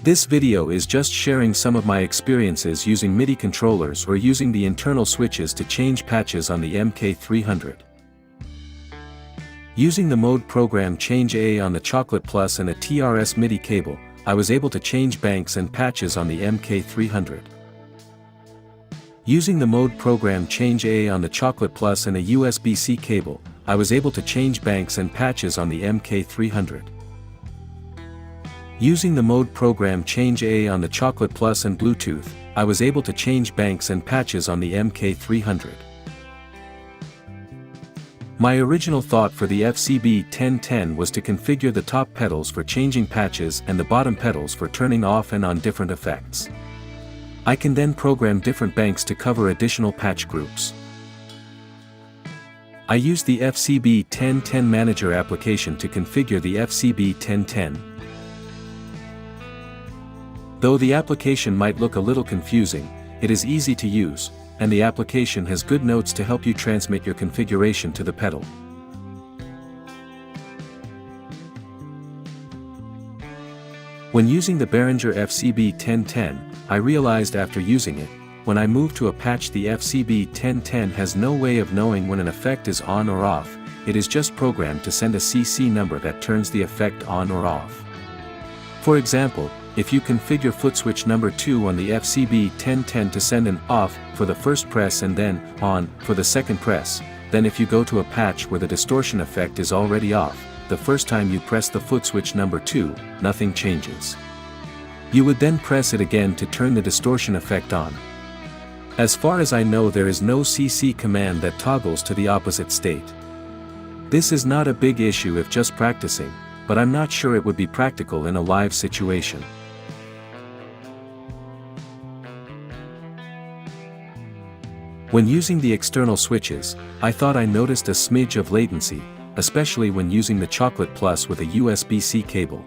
This video is just sharing some of my experiences using MIDI controllers or using the internal switches to change patches on the MK-300. Using the mode program Change A on the Chocolate Plus and a TRS MIDI cable, I was able to change banks and patches on the MK-300. Using the mode program Change A on the Chocolate Plus and a USB-C cable, I was able to change banks and patches on the MK-300. Using the mode program Change A on the Chocolate Plus and Bluetooth, I was able to change banks and patches on the MK-300. My original thought for the FCB 1010 was to configure the top pedals for changing patches and the bottom pedals for turning off and on different effects. I can then program different banks to cover additional patch groups. I used the FCB 1010 Manager application to configure the FCB 1010. Though the application might look a little confusing, it is easy to use, and the application has good notes to help you transmit your configuration to the pedal. When using the Behringer FCB 1010, I realized after using it, when I move to a patch the FCB 1010 has no way of knowing when an effect is on or off, it is just programmed to send a CC number that turns the effect on or off. For example, if you configure footswitch number 2 on the FCB 1010 to send an off for the first press and then on for the second press, then if you go to a patch where the distortion effect is already off, the first time you press the footswitch number 2, nothing changes. You would then press it again to turn the distortion effect on. As far as I know, there is no CC command that toggles to the opposite state. This is not a big issue if just practicing, but I'm not sure it would be practical in a live situation. When using the external switches, I thought I noticed a smidge of latency, especially when using the Chocolate Plus with a USB-C cable.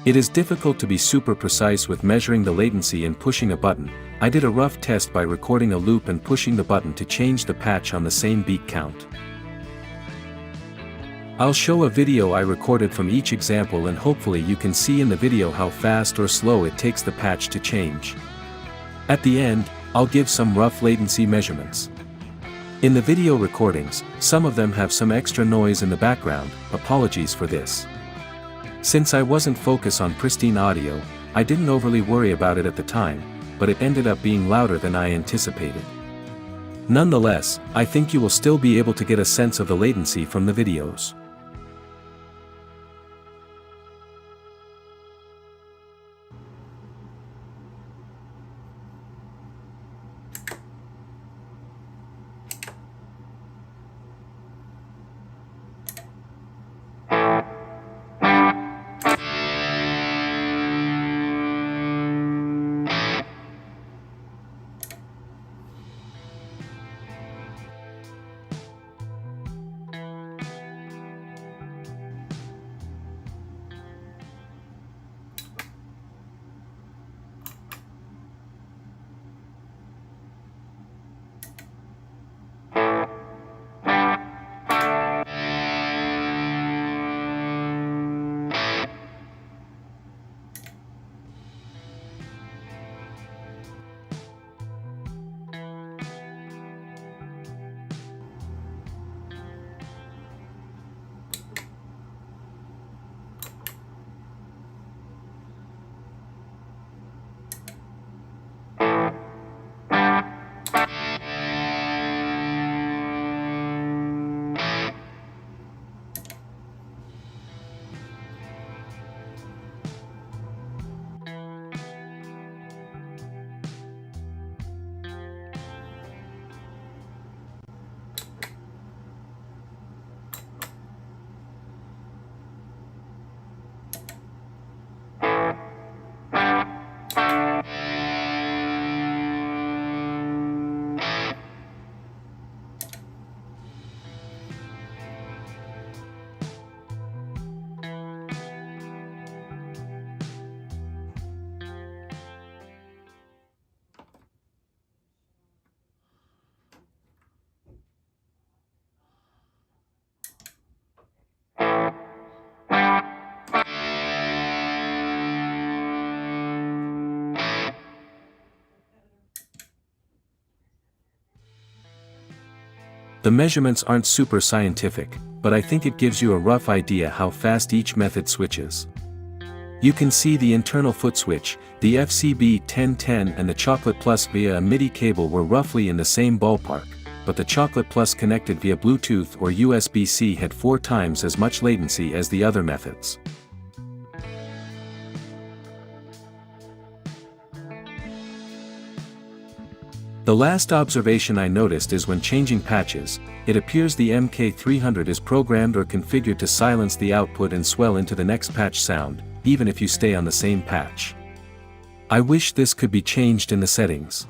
It is difficult to be super precise with measuring the latency and pushing a button. I did a rough test by recording a loop and pushing the button to change the patch on the same beat count. I'll show a video I recorded from each example and hopefully you can see in the video how fast or slow it takes the patch to change. At the end, I'll give some rough latency measurements. In the video recordings, some of them have some extra noise in the background, apologies for this. Since I wasn't focused on pristine audio, I didn't overly worry about it at the time, but it ended up being louder than I anticipated. Nonetheless, I think you will still be able to get a sense of the latency from the videos. The measurements aren't super scientific, but I think it gives you a rough idea how fast each method switches. You can see the internal foot switch, the FCB 1010 and the Chocolate Plus via a MIDI cable were roughly in the same ballpark, but the Chocolate Plus connected via Bluetooth or USB-C had 4 times as much latency as the other methods. The last observation I noticed is when changing patches, it appears the MK-300 is programmed or configured to silence the output and swell into the next patch sound, even if you stay on the same patch. I wish this could be changed in the settings.